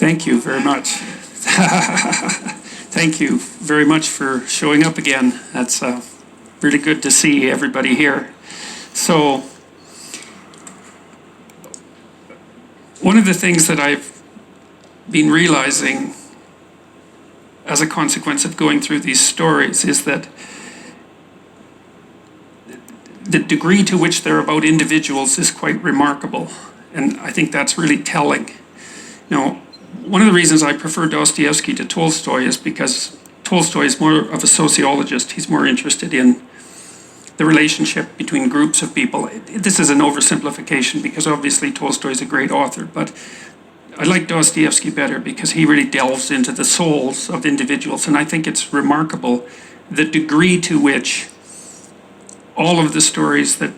Thank you very much. Thank you very much for showing up again. That's really good to see everybody here. So, one of the things that I've been realizing as a consequence of going through these stories is that the degree to which they're about individuals is quite remarkable. And I think that's really telling. Now, one of the reasons I prefer Dostoevsky to Tolstoy is because Tolstoy is more of a sociologist. He's more interested in the relationship between groups of people. This is an oversimplification because obviously Tolstoy is a great author, but I like Dostoevsky better because he really delves into the souls of individuals. And I think it's remarkable the degree to which all of the stories that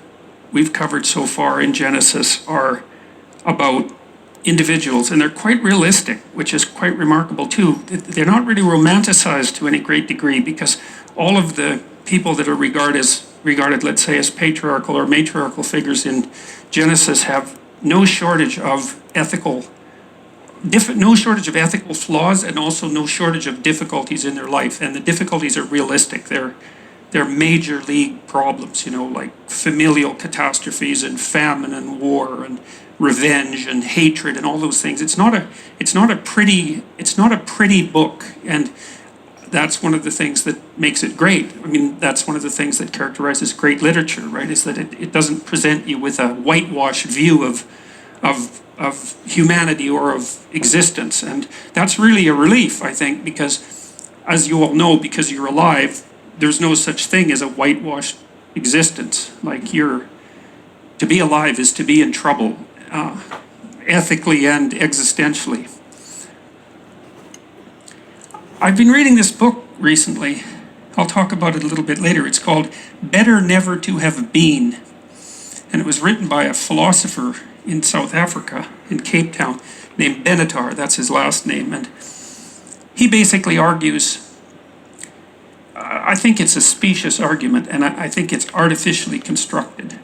we've covered so far in Genesis are about individuals, and they're quite realistic, which is quite remarkable too. They're not really romanticized to any great degree because all of the people that are regarded, let's say, as patriarchal or matriarchal figures in Genesis have no shortage of ethical flaws, and also no shortage of difficulties in their life. And the difficulties are realistic. They're major league problems, like familial catastrophes and famine and war and revenge and hatred and all those things. It's not a pretty book, and that's one of the things that makes it great. I mean, that's one of the things that characterizes great literature, right? Is that it doesn't present you with a whitewashed view of humanity or of existence, and that's really a relief, I think, because as you all know, because you're alive, there's no such thing as a whitewashed existence. Like, to be alive is to be in trouble, ethically and existentially. I've been reading this book recently. I'll talk about it a little bit later. It's called Better Never to Have Been. And it was written by a philosopher in South Africa, in Cape Town, named Benatar. That's his last name. And he basically argues, I think it's a specious argument, and I think it's artificially constructed.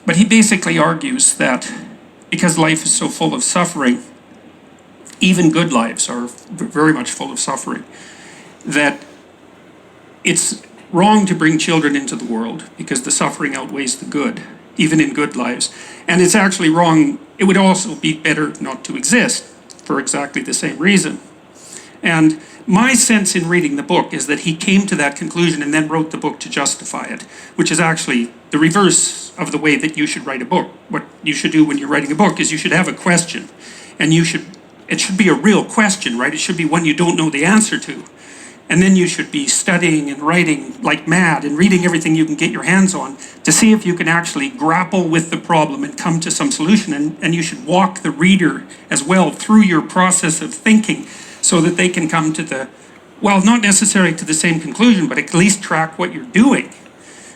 But he basically argues that because life is so full of suffering, even good lives are very much full of suffering, that it's wrong to bring children into the world because the suffering outweighs the good, even in good lives. And it's actually wrong. It would also be better not to exist for exactly the same reason. And my sense in reading the book is that he came to that conclusion and then wrote the book to justify it, which is actually the reverse of the way that you should write a book. What you should do when you're writing a book is you should have a question, and it should be a real question, right? It should be one you don't know the answer to. And then you should be studying and writing like mad and reading everything you can get your hands on to see if you can actually grapple with the problem and come to some solution. And you should walk the reader as well through your process of thinking so that they can come to not necessarily to the same conclusion, but at least track what you're doing.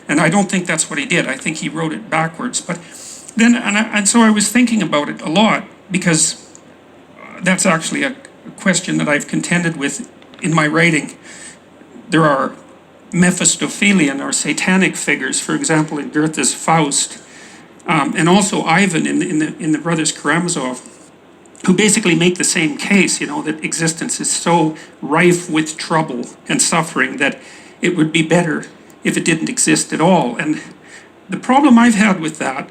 And I don't think that's what he did. I think he wrote it backwards. But then, and so I was thinking about it a lot, because that's actually a question that I've contended with in my writing. There are Mephistophelian or satanic figures, for example, in Goethe's Faust, and also Ivan in the Brothers Karamazov, who basically make the same case, that existence is so rife with trouble and suffering that it would be better if it didn't exist at all. And the problem I've had with that,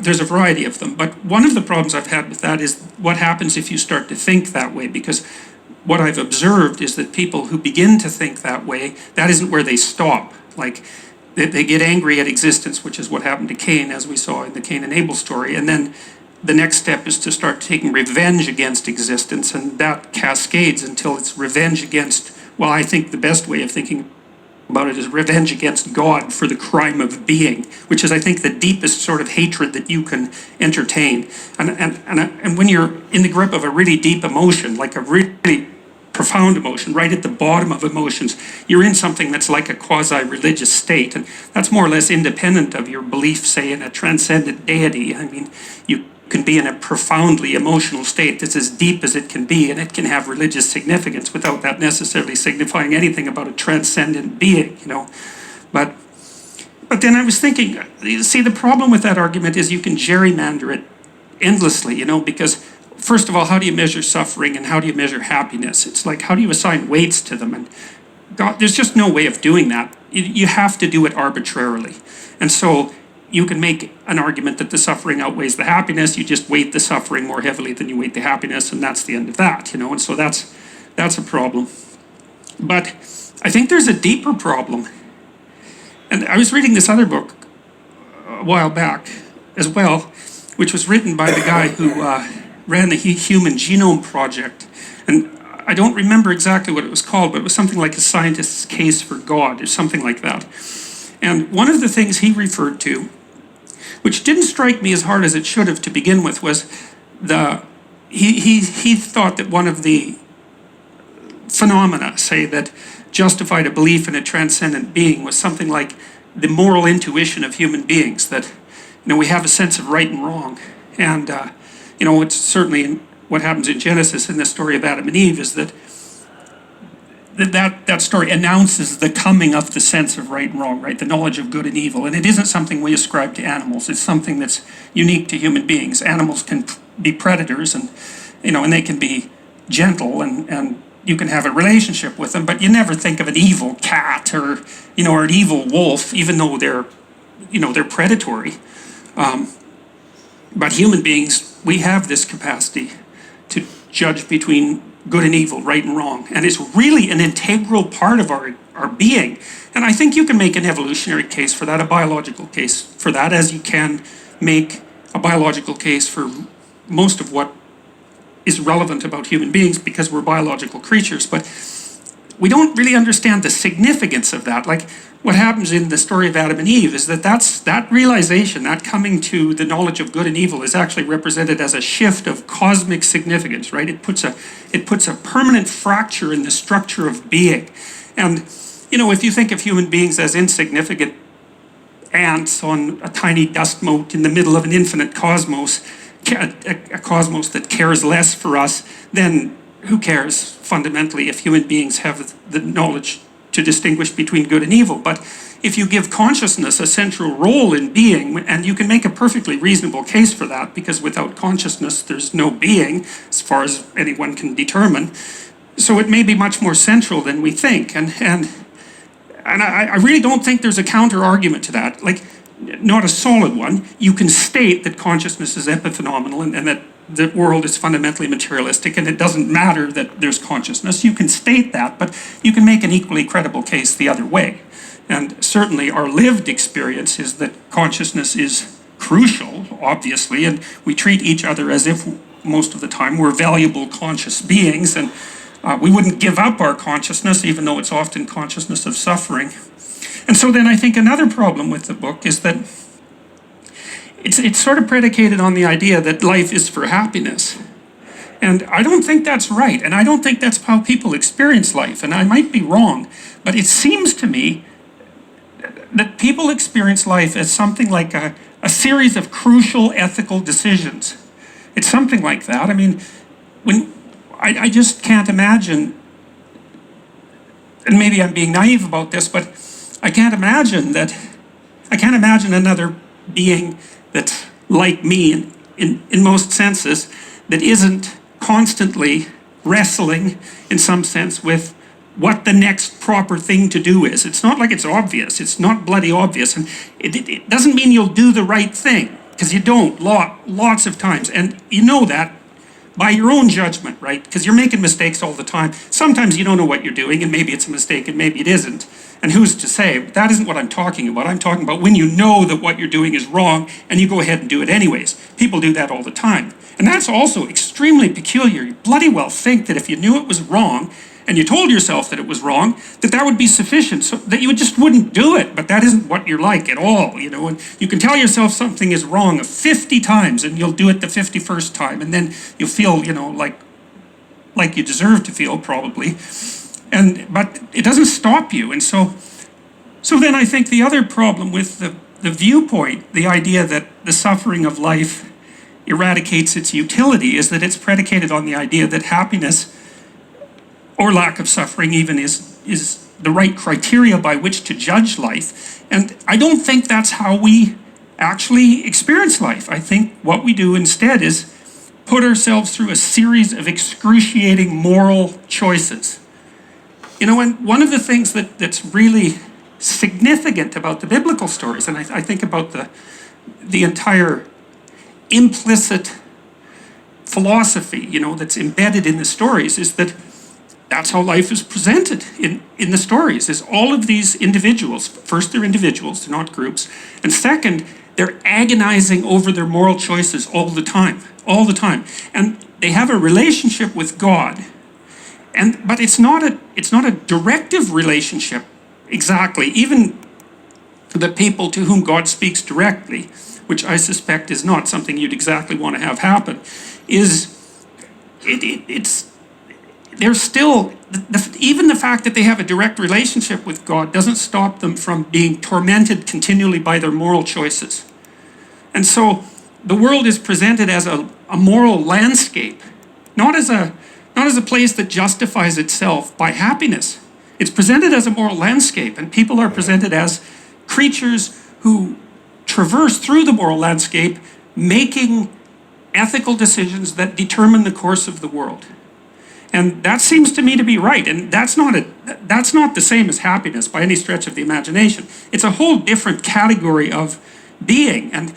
there's a variety of them, but one of the problems I've had with that is what happens if you start to think that way, because what I've observed is that people who begin to think that way, that isn't where they stop. Like, they get angry at existence, which is what happened to Cain, as we saw in the Cain and Abel story, and then the next step is to start taking revenge against existence, and that cascades until it's revenge against, I think the best way of thinking about it is revenge against God for the crime of being, which is, I think, the deepest sort of hatred that you can entertain. And when you're in the grip of a really deep emotion, like a really profound emotion, right at the bottom of emotions, you're in something that's like a quasi-religious state, and that's more or less independent of your belief, say, in a transcendent deity. I mean, you can be in a profoundly emotional state that's as deep as it can be, and it can have religious significance without that necessarily signifying anything about a transcendent being, But then I was thinking, see, the problem with that argument is you can gerrymander it endlessly, because first of all, how do you measure suffering and how do you measure happiness? It's like, how do you assign weights to them? And God, there's just no way of doing that. You have to do it arbitrarily. And so you can make an argument that the suffering outweighs the happiness. You just weight the suffering more heavily than you weight the happiness, and that's the end of that, And so that's a problem. But I think there's a deeper problem. And I was reading this other book a while back as well, which was written by the guy who ran the Human Genome Project. And I don't remember exactly what it was called, but it was something like A Scientist's Case for God, or something like that. And one of the things he referred to, which didn't strike me as hard as it should have to begin with, was he thought that one of the phenomena, say, that justified a belief in a transcendent being was something like the moral intuition of human beings, that we have a sense of right and wrong. And it's certainly what happens in Genesis in the story of Adam and Eve is that story announces the coming of the sense of right and wrong, right? The knowledge of good and evil. And it isn't something we ascribe to animals. It's something that's unique to human beings. Animals can be predators and they can be gentle and you can have a relationship with them, but you never think of an evil cat or an evil wolf, even though they're predatory. But human beings, we have this capacity to judge between good and evil, right and wrong. And it's really an integral part of our being. And I think you can make an evolutionary case for that, a biological case for that, as you can make a biological case for most of what is relevant about human beings, because we're biological creatures. But we don't really understand the significance of that. Like, what happens in the story of Adam and Eve is that realization, that coming to the knowledge of good and evil, is actually represented as a shift of cosmic significance, right? It puts a permanent fracture in the structure of being. And, if you think of human beings as insignificant ants on a tiny dust mote in the middle of an infinite cosmos, a cosmos that cares less for us, then who cares fundamentally if human beings have the knowledge to distinguish between good and evil? But if you give consciousness a central role in being, and you can make a perfectly reasonable case for that, because without consciousness there's no being, as far as anyone can determine, so it may be much more central than we think. And I really don't think there's a counter argument to that. Like, not a solid one. You can state that consciousness is epiphenomenal and that the world is fundamentally materialistic and it doesn't matter that there's consciousness. You can state that, but you can make an equally credible case the other way. And certainly our lived experience is that consciousness is crucial, obviously, and we treat each other as if most of the time we're valuable conscious beings, and we wouldn't give up our consciousness, even though it's often consciousness of suffering. And so then I think another problem with the book is that it's sort of predicated on the idea that life is for happiness. And I don't think that's right, and I don't think that's how people experience life, and I might be wrong, but it seems to me that people experience life as something like a series of crucial ethical decisions. It's something like that. I mean, I just can't imagine, and maybe I'm being naive about this, but I can't imagine another being that's like me in most senses, that isn't constantly wrestling in some sense with what the next proper thing to do is. It's not like it's obvious. It's not bloody obvious. And it doesn't mean you'll do the right thing, because you don't lots of times. And you know that by your own judgment, right? Because you're making mistakes all the time. Sometimes you don't know what you're doing, and maybe it's a mistake and maybe it isn't. And who's to say? That isn't what I'm talking about. I'm talking about when you know that what you're doing is wrong and you go ahead and do it anyways. People do that all the time. And that's also extremely peculiar. You bloody well think that if you knew it was wrong and you told yourself that it was wrong, that would be sufficient, so that you just wouldn't do it. But that isn't what you're like at all, And you can tell yourself something is wrong 50 times and you'll do it the 51st time, and then you'll feel, like you deserve to feel, probably. But it doesn't stop you. And so then I think the other problem with the viewpoint, the idea that the suffering of life eradicates its utility, is that it's predicated on the idea that happiness, or lack of suffering even, is the right criteria by which to judge life. And I don't think that's how we actually experience life. I think what we do instead is put ourselves through a series of excruciating moral choices. You know, and one of the things that's really significant about the biblical stories, and I think about the entire implicit philosophy, you know, that's embedded in the stories, is that that's how life is presented in the stories, is all of these individuals. First, they're individuals, they're not groups. And second, they're agonizing over their moral choices all the time. And they have a relationship with God. But it's not a directive relationship exactly. Even the people to whom God speaks directly, which I suspect is not something you'd exactly want to have happen, they're still, even the fact that they have a direct relationship with God doesn't stop them from being tormented continually by their moral choices. And so the world is presented as a moral landscape, not as a place that justifies itself by happiness. It's presented as a moral landscape, and people are presented as creatures who traverse through the moral landscape, making ethical decisions that determine the course of the world. And that seems to me to be right. And that's not the same as happiness by any stretch of the imagination. It's a whole different category of being. And,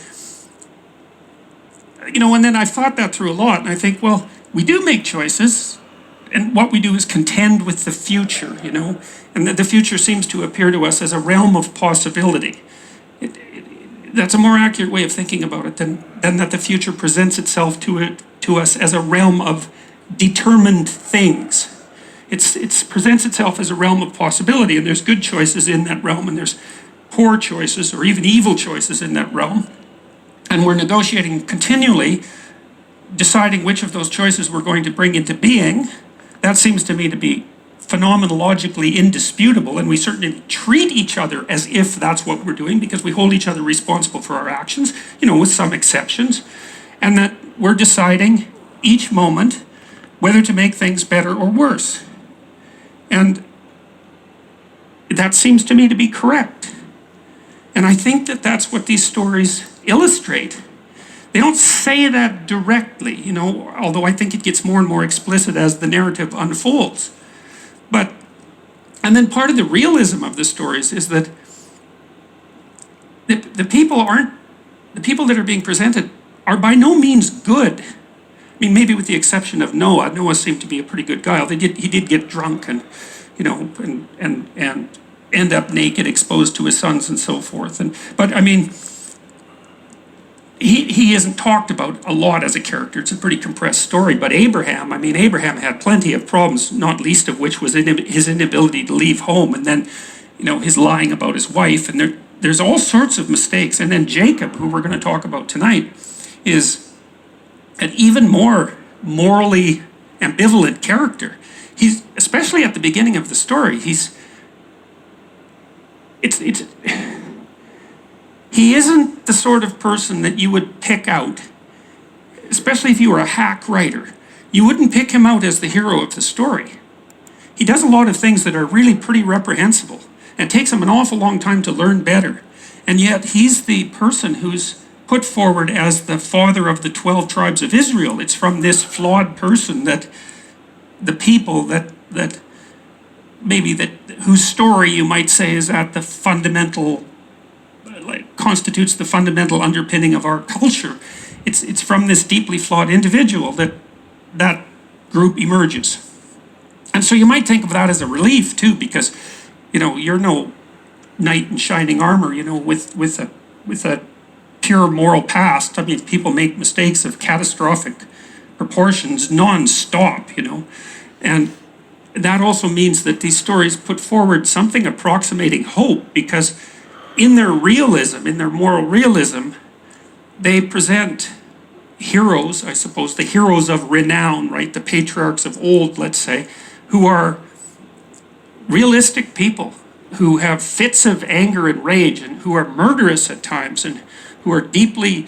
you know, and then I've thought that through a lot, and I think, well, we do make choices, and what we do is contend with the future, you know, and the future seems to appear to us as a realm of possibility. That's a more accurate way of thinking about it than that the future presents itself to us as a realm of determined things. It presents itself as a realm of possibility, and there's good choices in that realm, and there's poor choices or even evil choices in that realm. And we're negotiating continually, deciding which of those choices we're going to bring into being. That seems to me to be phenomenologically indisputable, and we certainly treat each other as if that's what we're doing, because we hold each other responsible for our actions, you know, with some exceptions, and that we're deciding each moment whether to make things better or worse. And that seems to me to be correct. And I think that that's what these stories illustrate. They don't say that directly, you know, although I think it gets more and more explicit as the narrative unfolds. And then part of the realism of the stories is that the people that are being presented are by no means good. I mean, maybe with the exception of Noah. Noah seemed to be a pretty good guy. Although he did get drunk and, you know, and end up naked, exposed to his sons and so forth. But I mean, he isn't talked about a lot as a character. It's a pretty compressed story. But Abraham had plenty of problems, not least of which was his inability to leave home, and then, you know, his lying about his wife, and there's all sorts of mistakes. And then Jacob, who we're going to talk about tonight, is an even more morally ambivalent character. He's, especially at the beginning of the story, he isn't the sort of person that you would pick out, especially if you were a hack writer. You wouldn't pick him out as the hero of the story. He does a lot of things that are really pretty reprehensible, and it takes him an awful long time to learn better. And yet he's the person who's put forward as the father of the 12 tribes of Israel. It's from this flawed person that the people that whose story you might say is at the fundamental, constitutes the fundamental underpinning of our culture. It's from this deeply flawed individual that group emerges. And so you might think of that as a relief too, because, you know, you're no knight in shining armor, you know, with a pure moral past. I mean, people make mistakes of catastrophic proportions non-stop, you know. And that also means that these stories put forward something approximating hope, because in their realism, in their moral realism, they present heroes, I suppose, the heroes of renown, right? The patriarchs of old, let's say, who are realistic people, who have fits of anger and rage, and who are murderous at times, and who are deeply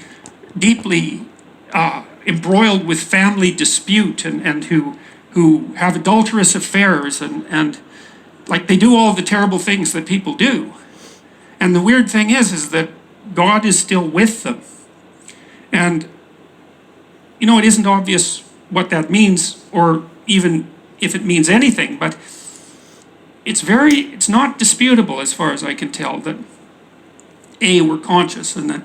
embroiled with family dispute, and who have adulterous affairs, and like they do all the terrible things that people do. And the weird thing is that God is still with them. And it isn't obvious what that means, or even if it means anything, but it's not disputable as far as I can tell that we're conscious, and that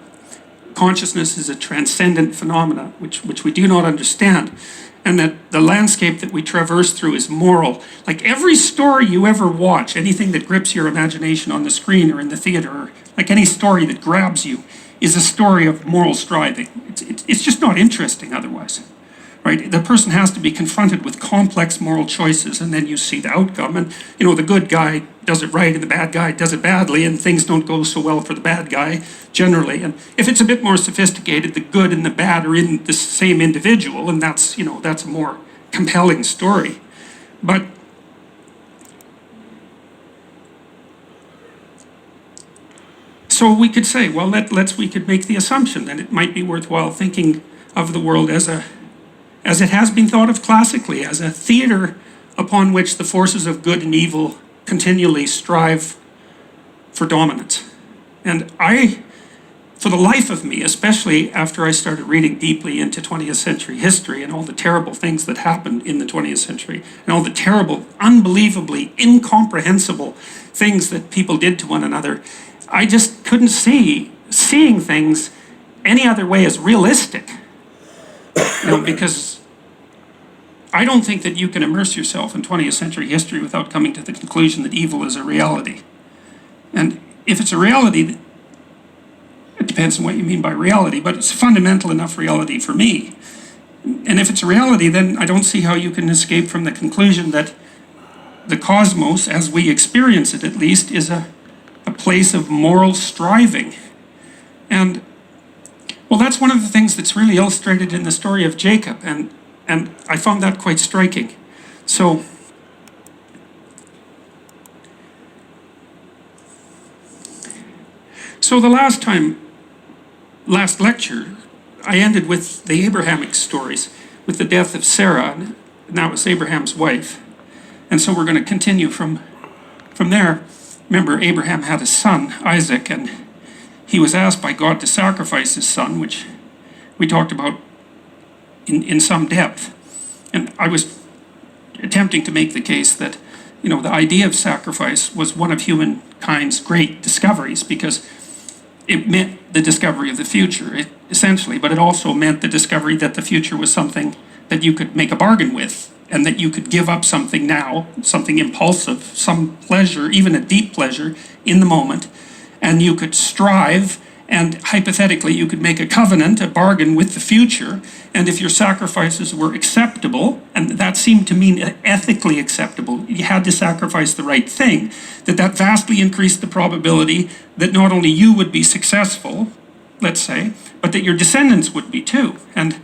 consciousness is a transcendent phenomena which we do not understand, and that the landscape that we traverse through is moral. Like every story you ever watch, anything that grips your imagination on the screen or in the theater, or like any story that grabs you, is a story of moral striving. It's just not interesting otherwise, right? The person has to be confronted with complex moral choices, and then you see the outcome. And the good guy does it right, and the bad guy does it badly, and things don't go so well for the bad guy generally. And if it's a bit more sophisticated, the good and the bad are in the same individual, and that's a more compelling story. But so we could say, well, we could make the assumption that it might be worthwhile thinking of the world as it has been thought of classically, as a theater upon which the forces of good and evil continually strive for dominance. And for the life of me, especially after I started reading deeply into 20th century history and all the terrible things that happened in the 20th century, and all the terrible, unbelievably incomprehensible things that people did to one another, I just couldn't see seeing things any other way as realistic. Because I don't think that you can immerse yourself in 20th century history without coming to the conclusion that evil is a reality. And if it's a reality, it depends on what you mean by reality, but it's a fundamental enough reality for me. And if it's a reality, then I don't see how you can escape from the conclusion that the cosmos, as we experience it at least, is a place of moral striving. And well, that's one of the things that's really illustrated in the story of Jacob, and I found that quite striking. So the last lecture, I ended with the Abrahamic stories, with the death of Sarah, and that was Abraham's wife. And so we're going to continue from there. Remember, Abraham had a son, Isaac, and he was asked by God to sacrifice his son, which we talked about in some depth. And I was attempting to make the case that, the idea of sacrifice was one of humankind's great discoveries, because it meant the discovery of the future, essentially, but it also meant the discovery that the future was something that you could make a bargain with, and that you could give up something now, something impulsive, some pleasure, even a deep pleasure in the moment, and you could strive, and hypothetically you could make a covenant, a bargain with the future, and if your sacrifices were acceptable, and that seemed to mean ethically acceptable, you had to sacrifice the right thing, that vastly increased the probability that not only you would be successful, let's say, but that your descendants would be too. And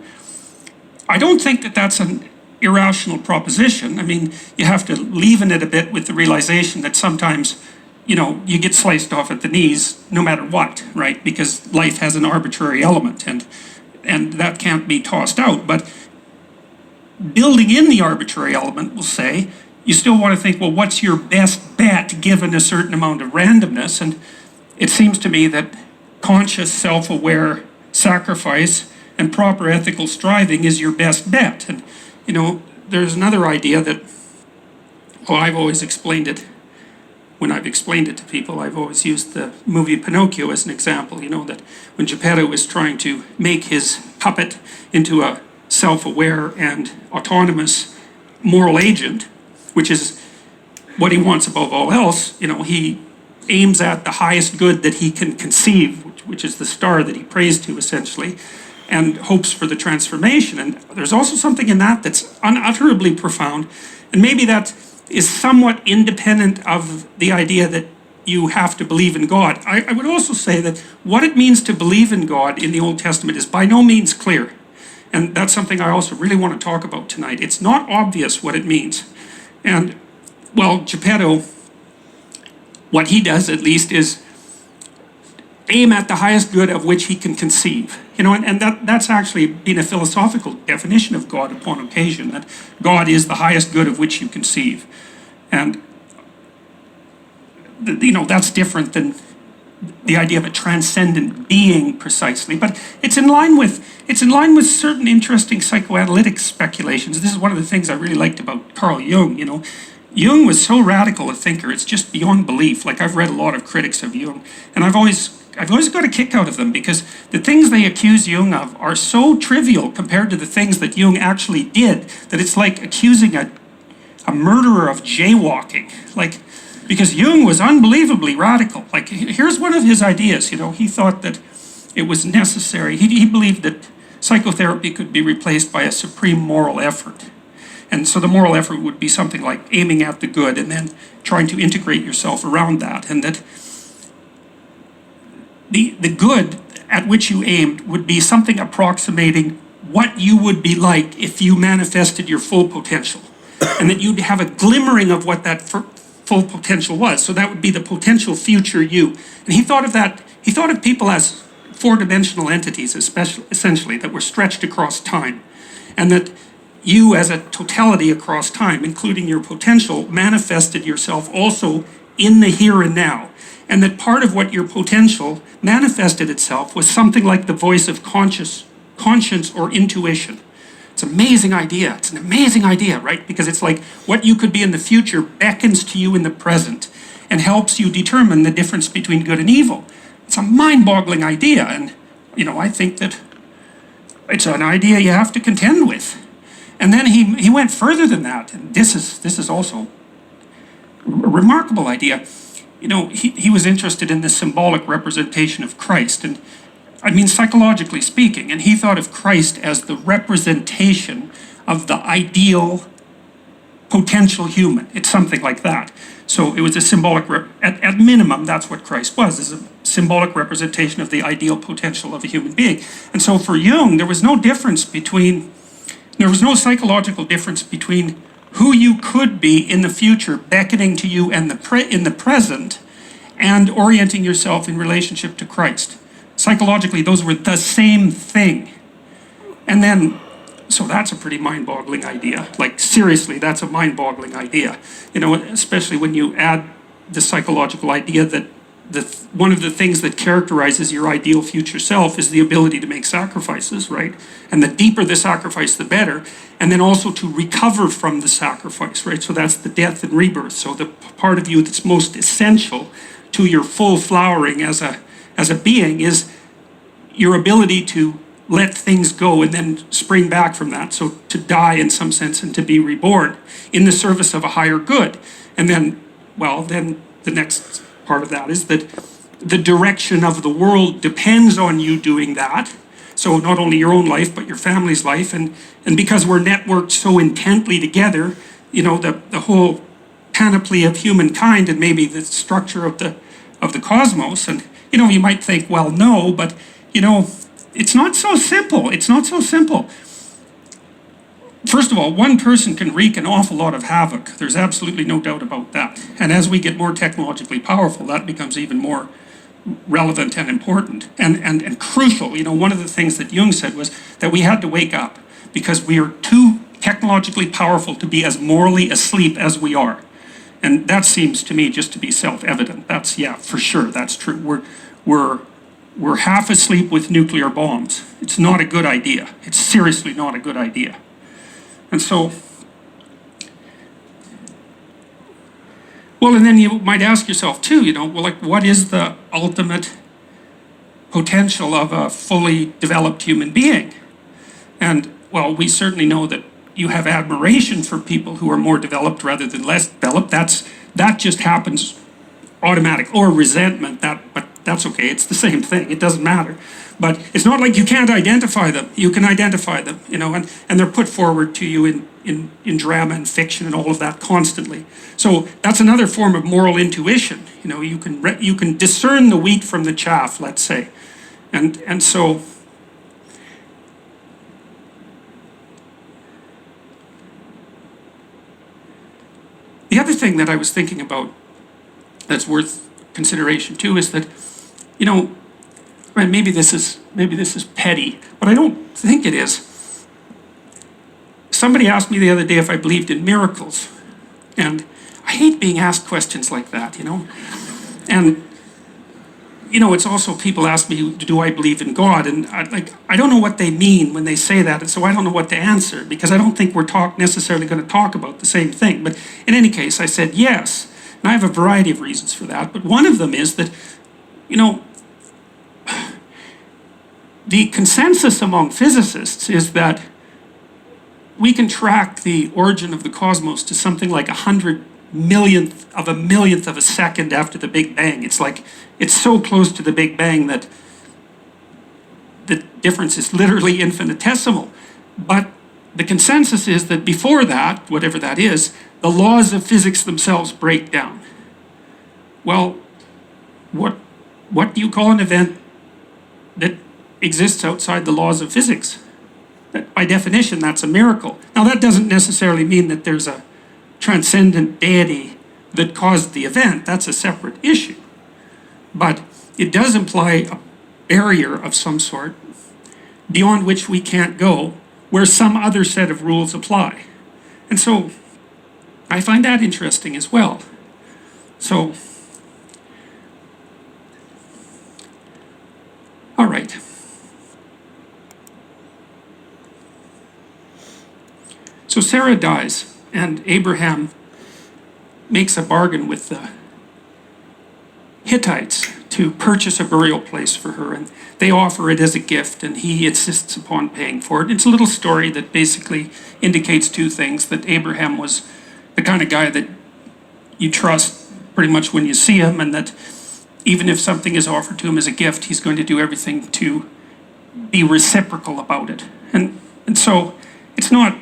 I don't think that that's an irrational proposition. I mean, you have to leaven it a bit with the realization that sometimes, you get sliced off at the knees no matter what, right? Because life has an arbitrary element, and that can't be tossed out. But building in the arbitrary element, we'll say, you still want to think, well, what's your best bet given a certain amount of randomness? And it seems to me that conscious, self-aware sacrifice and proper ethical striving is your best bet. And there's another idea that, I've always explained it. When I've explained it to people, I've always used the movie Pinocchio as an example, that when Geppetto is trying to make his puppet into a self-aware and autonomous moral agent, which is what he wants above all else, he aims at the highest good that he can conceive, which is the star that he prays to, essentially, and hopes for the transformation. And there's also something in that that's unutterably profound, and maybe that is somewhat independent of the idea that you have to believe in God. I would also say that what it means to believe in God in the Old Testament is by no means clear. And that's something I also really want to talk about tonight. It's not obvious what it means. And, well, Geppetto, what he does at least is aim at the highest good of which he can conceive. And that's actually been a philosophical definition of God upon occasion, that God is the highest good of which you conceive. And, that's different than the idea of a transcendent being precisely, but it's in line with certain interesting psychoanalytic speculations. This is one of the things I really liked about Carl Jung. Jung was so radical a thinker; it's just beyond belief. Like, I've read a lot of critics of Jung, and I've always got a kick out of them because the things they accuse Jung of are so trivial compared to the things that Jung actually did that it's like accusing a murderer of jaywalking. Like, because Jung was unbelievably radical. Like, here's one of his ideas. He thought that it was necessary. He believed that psychotherapy could be replaced by a supreme moral effort. And so the moral effort would be something like aiming at the good and then trying to integrate yourself around that. And that the good at which you aimed would be something approximating what you would be like if you manifested your full potential. And that you'd have a glimmering of what that full potential was. So that would be the potential future you. And he thought of people as four-dimensional entities, essentially, that were stretched across time. And that you as a totality across time, including your potential, manifested yourself also in the here and now. And that part of what your potential manifested itself was something like the voice of conscience or intuition. It's an amazing idea. It's an amazing idea, right? Because it's like what you could be in the future beckons to you in the present and helps you determine the difference between good and evil. It's a mind-boggling idea, and I think that it's an idea you have to contend with. And then he went further than that, and this is also a remarkable idea. He was interested in the symbolic representation of Christ, and I mean psychologically speaking, and he thought of Christ as the representation of the ideal potential human. It's something like that. So it was a symbolic, at minimum, that's what Christ was, is a symbolic representation of the ideal potential of a human being. And so for Jung, there was no psychological difference between who you could be in the future, beckoning to you in the present, and orienting yourself in relationship to Christ. Psychologically, those were the same thing. And then, so that's a pretty mind-boggling idea. Like, seriously, that's a mind-boggling idea. Especially when you add the psychological idea that one of the things that characterizes your ideal future self is the ability to make sacrifices, right? And the deeper the sacrifice, the better. And then also to recover from the sacrifice, right? So that's the death and rebirth. So the part of you that's most essential to your full flowering as a being is your ability to let things go and then spring back from that. So to die in some sense and to be reborn in the service of a higher good. And then the next part of that is that the direction of the world depends on you doing that. So not only your own life, but your family's life. And because we're networked so intently together, the whole panoply of humankind and maybe the structure of the cosmos. And, you might think, well, no, but, it's not so simple. It's not so simple. First of all, one person can wreak an awful lot of havoc. There's absolutely no doubt about that. And as we get more technologically powerful, that becomes even more relevant and important and crucial. One of the things that Jung said was that we had to wake up because we are too technologically powerful to be as morally asleep as we are. And that seems to me just to be self-evident. For sure, that's true. We're half asleep with nuclear bombs. It's not a good idea. It's seriously not a good idea. And so, and then you might ask yourself too, what is the ultimate potential of a fully developed human being? And, we certainly know that you have admiration for people who are more developed rather than less developed. That just happens automatic, or resentment, but that's okay, it's the same thing, it doesn't matter. But it's not like you can't identify them. You can identify them, and they're put forward to you in drama and fiction and all of that constantly. So that's another form of moral intuition. You can discern the wheat from the chaff, let's say. And so the other thing that I was thinking about that's worth consideration too is that, maybe this is petty, but I don't think it is. Somebody asked me the other day if I believed in miracles, and I hate being asked questions like that, And it's also people ask me, do I believe in God? And I don't know what they mean when they say that, and so I don't know what to answer, because I don't think we're necessarily going to talk about the same thing. But in any case, I said yes, and I have a variety of reasons for that. But one of them is that, the consensus among physicists is that we can track the origin of the cosmos to something like 100 millionth of a second after the Big Bang. It's so close to the Big Bang that the difference is literally infinitesimal. But the consensus is that before that, whatever that is, the laws of physics themselves break down. Well, what do you call an event that exists outside the laws of physics? That, by definition, that's a miracle. Now, that doesn't necessarily mean that there's a transcendent deity that caused the event. That's a separate issue. But it does imply a barrier of some sort beyond which we can't go, where some other set of rules apply. And so I find that interesting as well. So, all right. So Sarah dies, and Abraham makes a bargain with the Hittites to purchase a burial place for her, and they offer it as a gift, and he insists upon paying for it. It's a little story that basically indicates two things: that Abraham was the kind of guy that you trust pretty much when you see him, and that even if something is offered to him as a gift, he's going to do everything to be reciprocal about it. And so it's not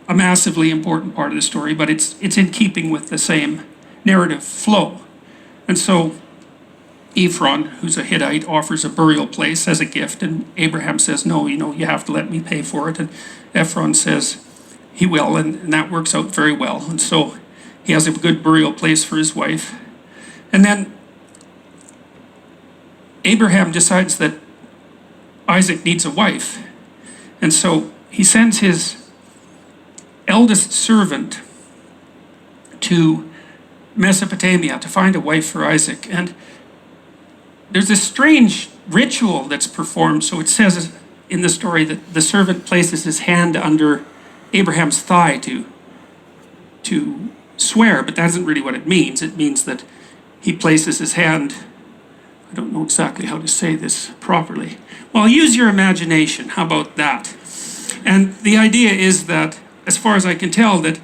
a massively important part of the story, but it's in keeping with the same narrative flow. And so Ephron, who's a Hittite, offers a burial place as a gift, and Abraham says, no, you have to let me pay for it. And Ephron says he will, and that works out very well. And so he has a good burial place for his wife. And then Abraham decides that Isaac needs a wife. And so he sends his eldest servant to Mesopotamia to find a wife for Isaac. And there's this strange ritual that's performed. So it says in the story that the servant places his hand under Abraham's thigh to swear, but that isn't really what it means. It means that he places his hand, I don't know exactly how to say this properly. Well, use your imagination. How about that? And the idea is that, as far as I can tell, that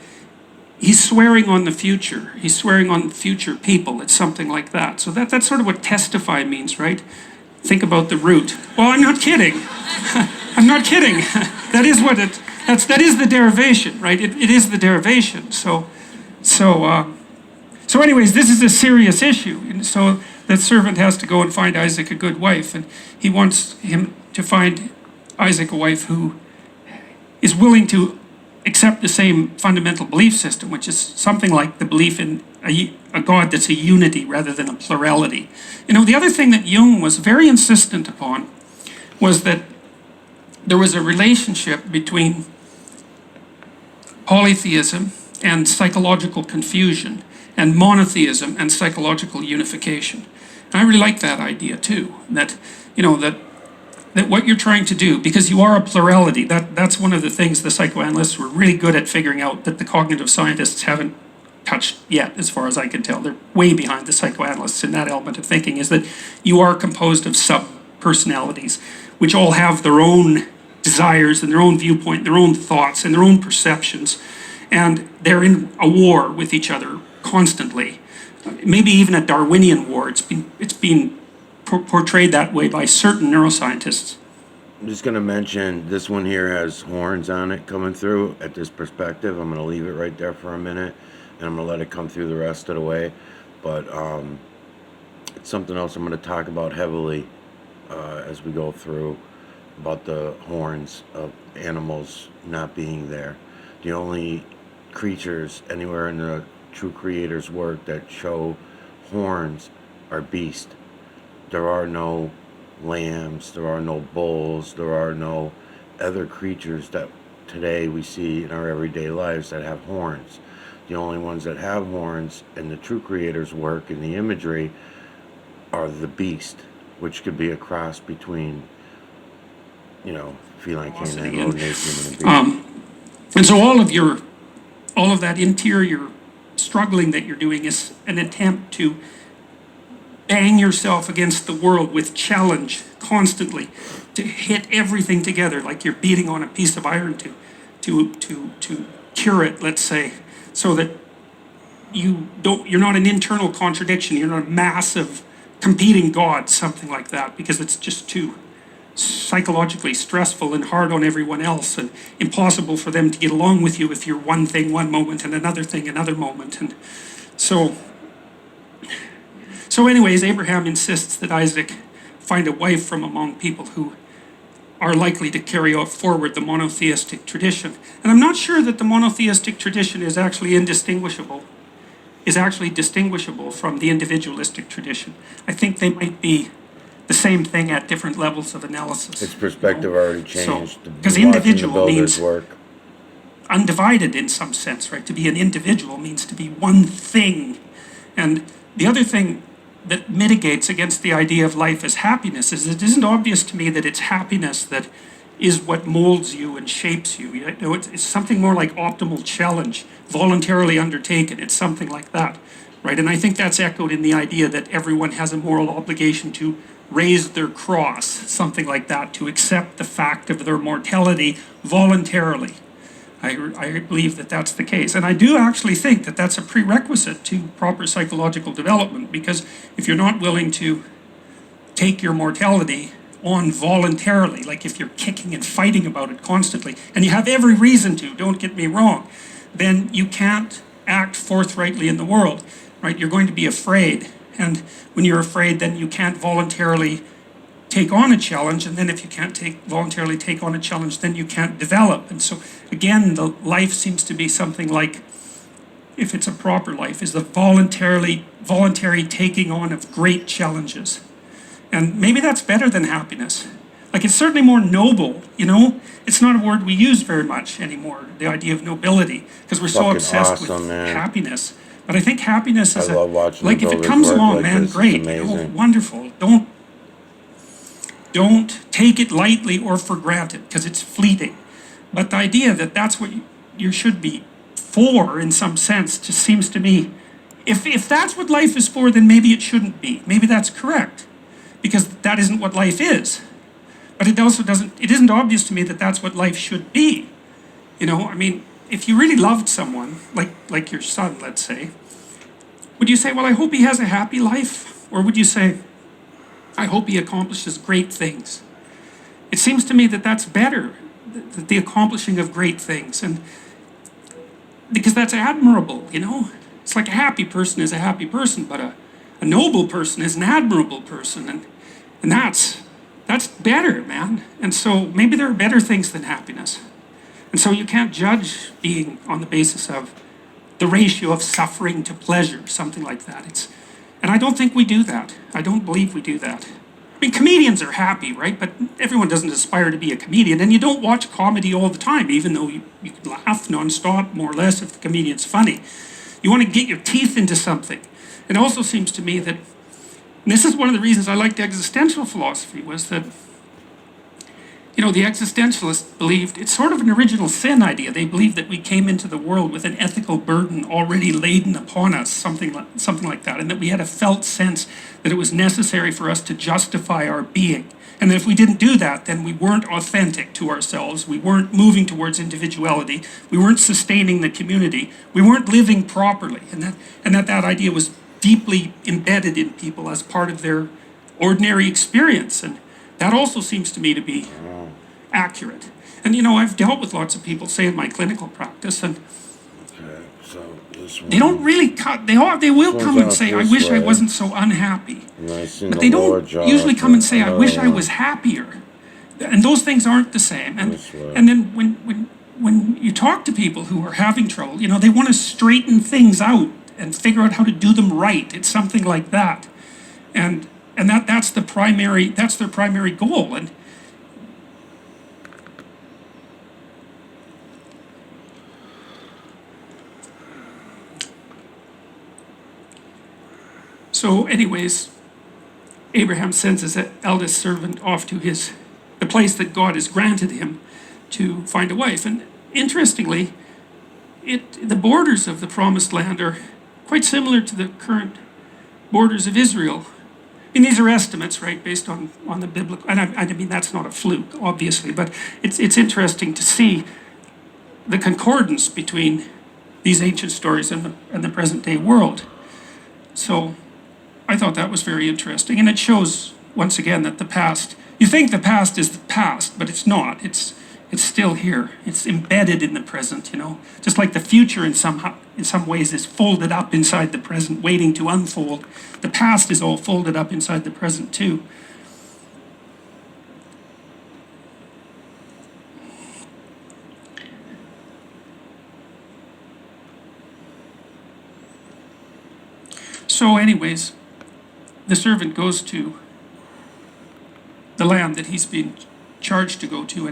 he's swearing on the future. He's swearing on future people. It's something like that. So that's sort of what testify means, right? Think about the root. Well, I'm not kidding. I'm not kidding. That is the derivation, right? It is the derivation. So anyways, this is a serious issue. And so that servant has to go and find Isaac a good wife, and he wants him to find Isaac a wife who is willing to accept the same fundamental belief system, which is something like the belief in a God that's a unity rather than a plurality. The other thing that Jung was very insistent upon was that there was a relationship between polytheism and psychological confusion, and monotheism and psychological unification. And I really like that idea too, that what you're trying to do, because you are a plurality, that's one of the things the psychoanalysts were really good at figuring out that the cognitive scientists haven't touched yet, as far as I can tell. They're way behind the psychoanalysts in that element of thinking, is that you are composed of sub-personalities, which all have their own desires and their own viewpoint, their own thoughts and their own perceptions, and they're in a war with each other constantly. Maybe even a Darwinian war. It's been portrayed that way by certain neuroscientists. I'm just going to mention this one here has horns on it coming through at this perspective. I'm going to leave it right there for a minute, and I'm going to let it come through the rest of the way. But it's something else I'm going to talk about heavily as we go through, about the horns of animals not being there. The only creatures anywhere in the true creator's work that show horns are beasts. There are no lambs, there are no bulls, there are no other creatures that today we see in our everyday lives that have horns. The only ones that have horns in the true creator's work and the imagery are the beast, which could be a cross between, feline, canine, And, rodent, human, and beast. and so all of that interior struggling that you're doing is an attempt to bang yourself against the world with challenge constantly, to hit everything together like you're beating on a piece of iron to cure it, let's say, so that you're not an internal contradiction, you're not a massive competing god, something like that, because it's just too psychologically stressful and hard on everyone else and impossible for them to get along with you if you're one thing one moment and another thing another moment. And so anyways, Abraham insists that Isaac find a wife from among people who are likely to carry forward the monotheistic tradition. And I'm not sure that the monotheistic tradition is actually distinguishable from the individualistic tradition. I think they might be the same thing at different levels of analysis. Its perspective already changed. Because individual means work. undivided in some sense, right? To be an individual means to be one thing. And the other thing that mitigates against the idea of life as happiness is it isn't obvious to me that it's happiness that is what molds you and shapes you. It's something more like optimal challenge, voluntarily undertaken. It's something like that, right? And I think that's echoed in the idea that everyone has a moral obligation to raise their cross, something like that, to accept the fact of their mortality voluntarily. I believe that that's the case. And I do actually think that that's a prerequisite to proper psychological development, because if you're not willing to take your mortality on voluntarily, like if you're kicking and fighting about it constantly, and you have every reason to, don't get me wrong, then you can't act forthrightly in the world, right? You're going to be afraid. And when you're afraid, then you can't voluntarily take on a challenge, and then if you can't voluntarily take on a challenge, then you can't develop. And so again, the life seems to be something like, if it's a proper life, is the voluntary taking on of great challenges. And maybe that's better than happiness. Like, it's certainly more noble, It's not a word we use very much anymore, the idea of nobility, because we're so obsessed with happiness. But I think happiness is like, if it comes along, man, great, wonderful. Don't take it lightly or for granted, because it's fleeting. But the idea that that's what you should be for, in some sense, just seems to me, if that's what life is for, then maybe it shouldn't be. Maybe that's correct, because that isn't what life is. But it isn't obvious to me that that's what life should be. If you really loved someone, like your son, let's say, would you say, well, I hope he has a happy life? Or would you say, I hope he accomplishes great things? It seems to me that that's better, the accomplishing of great things, and because that's admirable, It's like a happy person is a happy person, but a noble person is an admirable person, and that's better, man. And so maybe there are better things than happiness. And so you can't judge being on the basis of the ratio of suffering to pleasure, something like that. And I don't think we do that. I don't believe we do that. I mean, comedians are happy, right? But everyone doesn't aspire to be a comedian. And you don't watch comedy all the time, even though you can laugh nonstop, more or less, if the comedian's funny. You want to get your teeth into something. It also seems to me that, and this is one of the reasons I liked existential philosophy, was that, the existentialists believed, it's sort of an original sin idea. They believed that we came into the world with an ethical burden already laden upon us, something like that, and that we had a felt sense that it was necessary for us to justify our being. And that if we didn't do that, then we weren't authentic to ourselves, we weren't moving towards individuality, we weren't sustaining the community, we weren't living properly, and that idea was deeply embedded in people as part of their ordinary experience. And that also seems to me to be accurate. And I've dealt with lots of people, say in my clinical practice, and they don't really they will come and say, I wish I wasn't so unhappy. But they don't usually come and say, I wish I was happier. And those things aren't the same. And then when you talk to people who are having trouble, they want to straighten things out and figure out how to do them right. It's something like that. And that's their primary goal. And so anyways, Abraham sends his eldest servant off to the place that God has granted him to find a wife. And interestingly, the borders of the promised land are quite similar to the current borders of Israel. And these are estimates, right, based on the biblical, and I mean, that's not a fluke, obviously, but it's interesting to see the concordance between these ancient stories and the present day world. So I thought that was very interesting, and it shows, once again, that the past, you think the past is the past, but it's not. It's still here. It's embedded in the present, just like the future in some ways is folded up inside the present, waiting to unfold. The past is all folded up inside the present too. So anyways, the servant goes to the land that he's been charged to go to,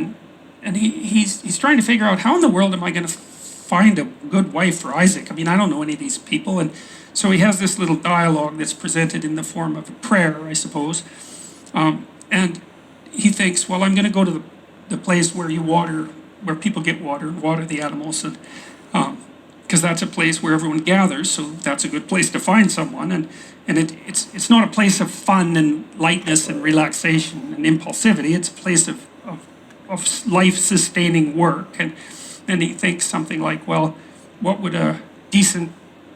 and he's trying to figure out, how in the world am I going to find a good wife for Isaac? I mean, I don't know any of these people. And so he has this little dialogue that's presented in the form of a prayer, I suppose. And he thinks, well, I'm going to go to the place where where people get water and water the animals, and because that's a place where everyone gathers, so that's a good place to find someone. And it's not a place of fun and lightness and relaxation and impulsivity. It's a place of life-sustaining work. And then he thinks something like, well, what would a decent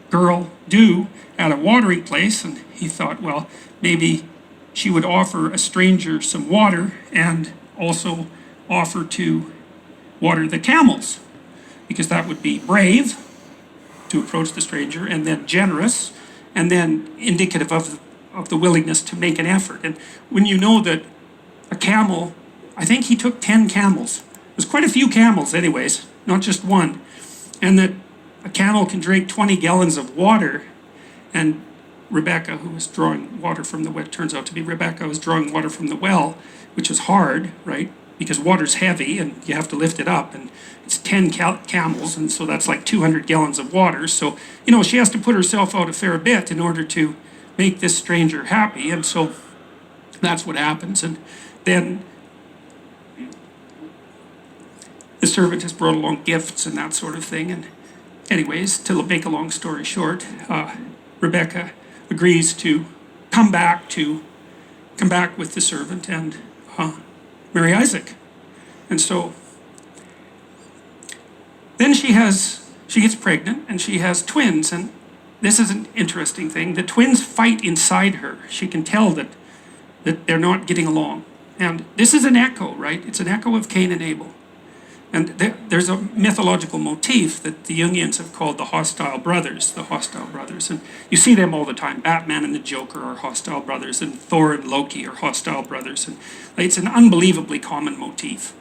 girl do at a watering place? And he thought, well, maybe she would offer a stranger some water and also offer to water the camels, because that would be brave to approach the stranger, and then generous, and then indicative of the willingness to make an effort. And when you know that a camel, I think he took 10 camels. There's quite a few camels anyways, not just one. And that a camel can drink 20 gallons of water. And Rebecca, who was drawing water from the well, turns out to be Rebecca, was drawing water from the well, which is hard, right? Because water's heavy and you have to lift it up. And it's 10 camels, and so that's like 200 gallons of water. So, she has to put herself out a fair bit in order to make this stranger happy. And so that's what happens. And then the servant has brought along gifts and that sort of thing. And anyways, to make a long story short, Rebecca agrees to come back with the servant and marry Isaac. And so then she gets pregnant and she has twins. And this is an interesting thing. The twins fight inside her. She can tell that they're not getting along. And this is an echo, right? It's an echo of Cain and Abel. And there's a mythological motif that the Jungians have called the hostile brothers. And you see them all the time. Batman and the Joker are hostile brothers, and Thor and Loki are hostile brothers. And it's an unbelievably common motif.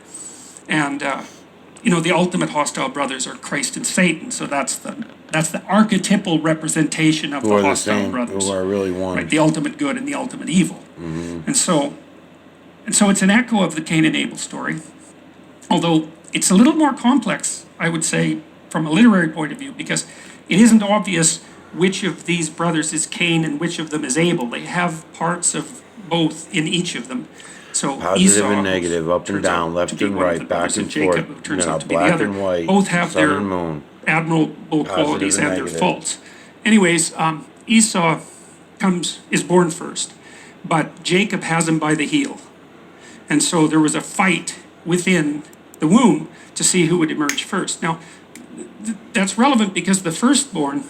And the ultimate hostile brothers are Christ and Satan. So that's the archetypal representation of the hostile brothers. Who are really one. Right, the ultimate good and the ultimate evil. Mm-hmm. And so it's an echo of the Cain and Abel story, although it's a little more complex, I would say, from a literary point of view, because it isn't obvious which of these brothers is Cain and which of them is Abel. They have parts of both in each of them. So positive Esau, and negative, up and down, left and right, back and Jacob, forth, who turns out to be the other. and white, both have sun their and moon, admirable qualities and their negative. faults. Anyways, Esau is born first, but Jacob has him by the heel. And so there was a fight within the womb to see who would emerge first. Now, that's relevant because the firstborn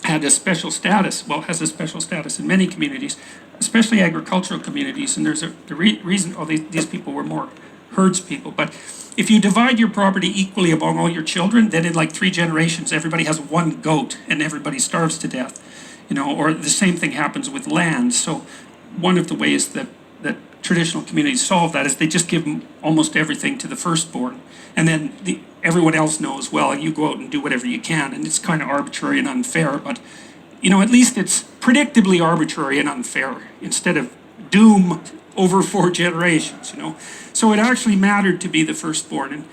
had a special status, has a special status in many communities, especially agricultural communities, and there's the reason, these people were more herds people, but if you divide your property equally among all your children, then in like 3 generations, everybody has one goat and everybody starves to death, or the same thing happens with land. So one of the ways that traditional communities solve that is they just give them almost everything to the firstborn, and then everyone else knows, well, you go out and do whatever you can, and it's kind of arbitrary and unfair, but at least it's predictably arbitrary and unfair instead of doom over 4 generations. So it actually mattered to be the firstborn,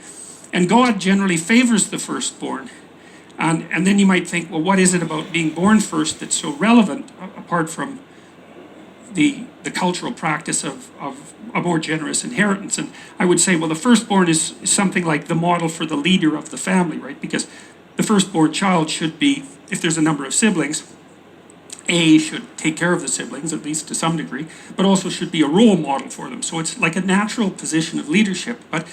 and God generally favors the firstborn. And then you might think, well, what is it about being born first that's so relevant, apart from the cultural practice of a more generous inheritance. And I would say, well, the firstborn is something like the model for the leader of the family, right? Because the firstborn child should be, if there's a number of siblings, A, should take care of the siblings, at least to some degree, but also should be a role model for them. So it's like a natural position of leadership. But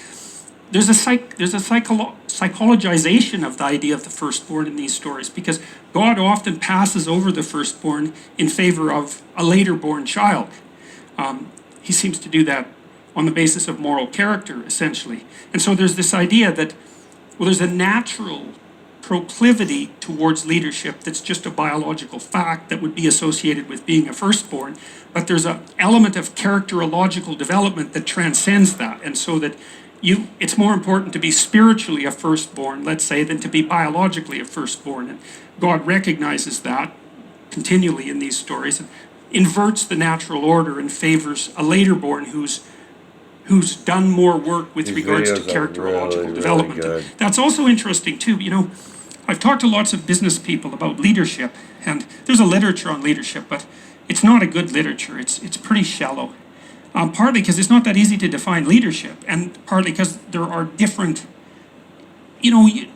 there's a psychologization of the idea of the firstborn in these stories, because God often passes over the firstborn in favor of a later born child. He seems to do that on the basis of moral character, essentially. And so there's this idea that, well, there's a natural proclivity towards leadership that's just a biological fact that would be associated with being a firstborn, but there's an element of characterological development that transcends that, and so that it's more important to be spiritually a firstborn, let's say, than to be biologically a firstborn. And God recognizes that continually in these stories and inverts the natural order and favors a later born who's done more work with regards to characterological development. Really that's also interesting too. I've talked to lots of business people about leadership, and there's a literature on leadership, but it's not a good literature. It's pretty shallow. Partly because it's not that easy to define leadership, and partly because there are different,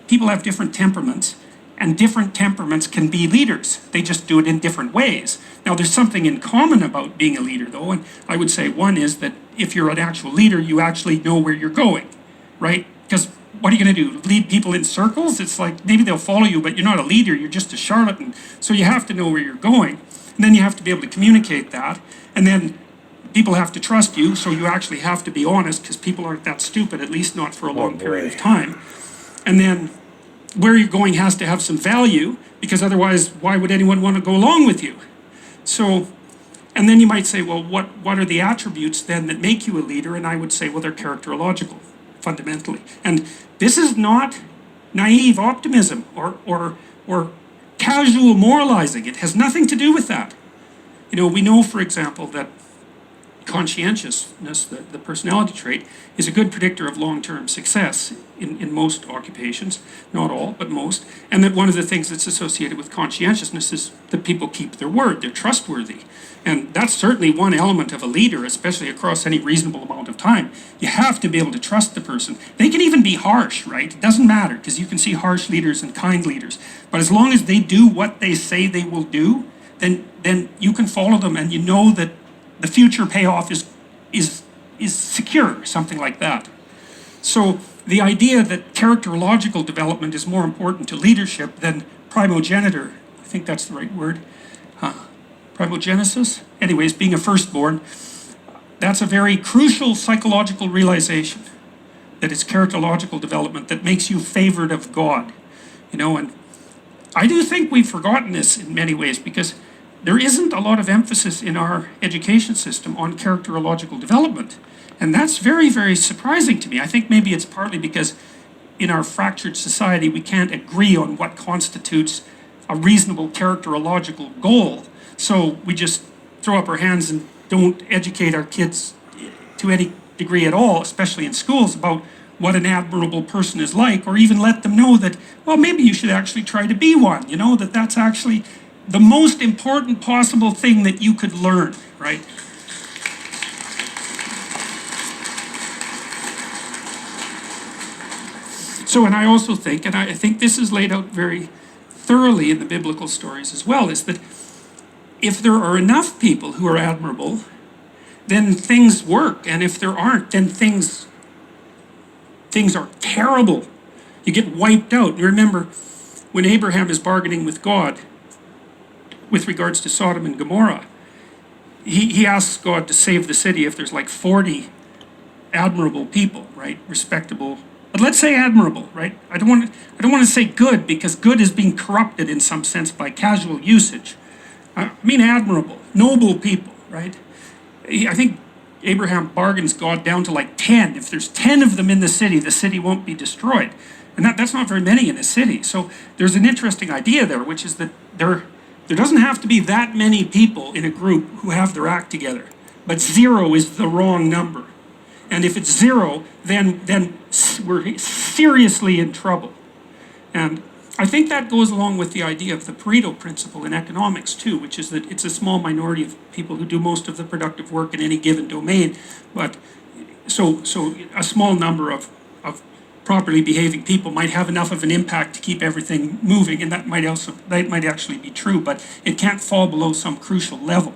people have different temperaments, and different temperaments can be leaders. They just do it in different ways. Now, there's something in common about being a leader, though, and I would say one is that if you're an actual leader, you actually know where you're going, right? Because what are you going to do? Lead people in circles? It's like maybe they'll follow you, but you're not a leader, you're just a charlatan. So you have to know where you're going, and then you have to be able to communicate that, and then people have to trust you, so you actually have to be honest, because people aren't that stupid, at least not for a long period of time. And then where you're going has to have some value, because otherwise, why would anyone want to go along with you? So, and then you might say, well, what are the attributes then that make you a leader? And I would say, well, they're characterological, fundamentally. And this is not naive optimism or casual moralizing. It has nothing to do with that. We know, for example, that conscientiousness, the personality trait, is a good predictor of long-term success in most occupations, not all, but most, and that one of the things that's associated with conscientiousness is that people keep their word, they're trustworthy. And that's certainly one element of a leader, especially across any reasonable amount of time. You have to be able to trust the person. They can even be harsh, right? It doesn't matter, because you can see harsh leaders and kind leaders. But as long as they do what they say they will do, then you can follow them, and you know that the future payoff is secure, something like that. So the idea that characterological development is more important to leadership than primogeniture, I think that's the right word, primogenesis? Anyways, being a firstborn, that's a very crucial psychological realization, that it's characterological development that makes you favored of God. And I do think we've forgotten this in many ways, because there isn't a lot of emphasis in our education system on characterological development. And that's very, very surprising to me. I think maybe it's partly because in our fractured society, we can't agree on what constitutes a reasonable characterological goal. So we just throw up our hands and don't educate our kids to any degree at all, especially in schools, about what an admirable person is like, or even let them know that, well, maybe you should actually try to be one, that's actually the most important possible thing that you could learn, right? So, and I also think, and I think this is laid out very thoroughly in the biblical stories as well, is that if there are enough people who are admirable, then things work. And if there aren't, then things are terrible. You get wiped out. You remember when Abraham is bargaining with God with regards to Sodom and Gomorrah, he asks God to save the city if there's like 40 admirable people, right? Respectable. But let's say admirable, right? I don't want to say good, because good is being corrupted in some sense by casual usage. I mean admirable, noble people, right? I think Abraham bargains God down to like 10. If there's 10 of them in the city won't be destroyed. And that's not very many in a city. So there's an interesting idea there, which is that there doesn't have to be that many people in a group who have their act together. But 0 is the wrong number. And if it's 0, then we're seriously in trouble. And I think that goes along with the idea of the Pareto principle in economics too, which is that it's a small minority of people who do most of the productive work in any given domain, but so a small number of properly behaving people might have enough of an impact to keep everything moving, and that might actually be true, but it can't fall below some crucial level.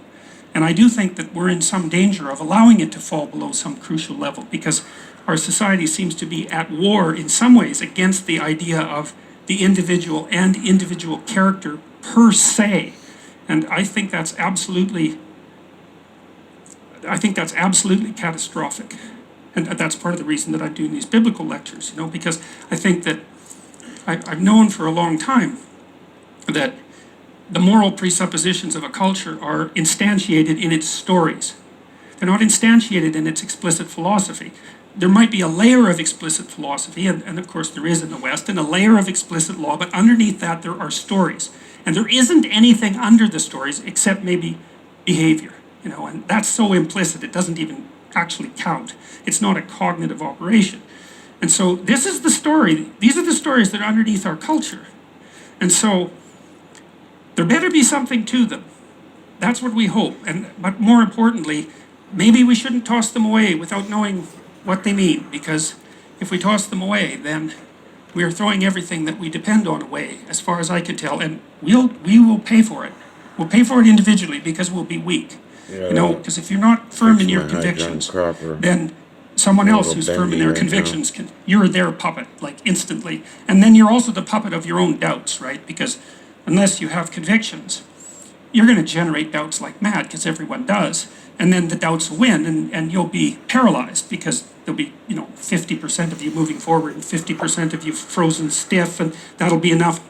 And I do think that we're in some danger of allowing it to fall below some crucial level, because our society seems to be at war in some ways against the idea of the individual and individual character per se. And I think that's absolutely catastrophic. And that's part of the reason that I'm doing these biblical lectures, because I think that I've known for a long time that the moral presuppositions of a culture are instantiated in its stories. They're not instantiated in its explicit philosophy. There might be a layer of explicit philosophy, and of course there is in the West, and a layer of explicit law, but underneath that there are stories. And there isn't anything under the stories except maybe behavior, and that's so implicit it doesn't even actually count. It's not a cognitive operation. And so this is the story, these are the stories that are underneath our culture. And so there better be something to them. That's what we hope. But more importantly, maybe we shouldn't toss them away without knowing what they mean, because if we toss them away, then we are throwing everything that we depend on away, as far as I can tell, and we will pay for it. We'll pay for it individually because we'll be weak. Because if you're not firm in your convictions, then someone else who's firm in their convictions you're their puppet, like instantly. And then you're also the puppet of your own doubts, right? Because unless you have convictions, you're going to generate doubts like mad, because everyone does. And then the doubts will win, and you'll be paralyzed, because there'll be 50% of you moving forward and 50% of you frozen stiff, and that'll be enough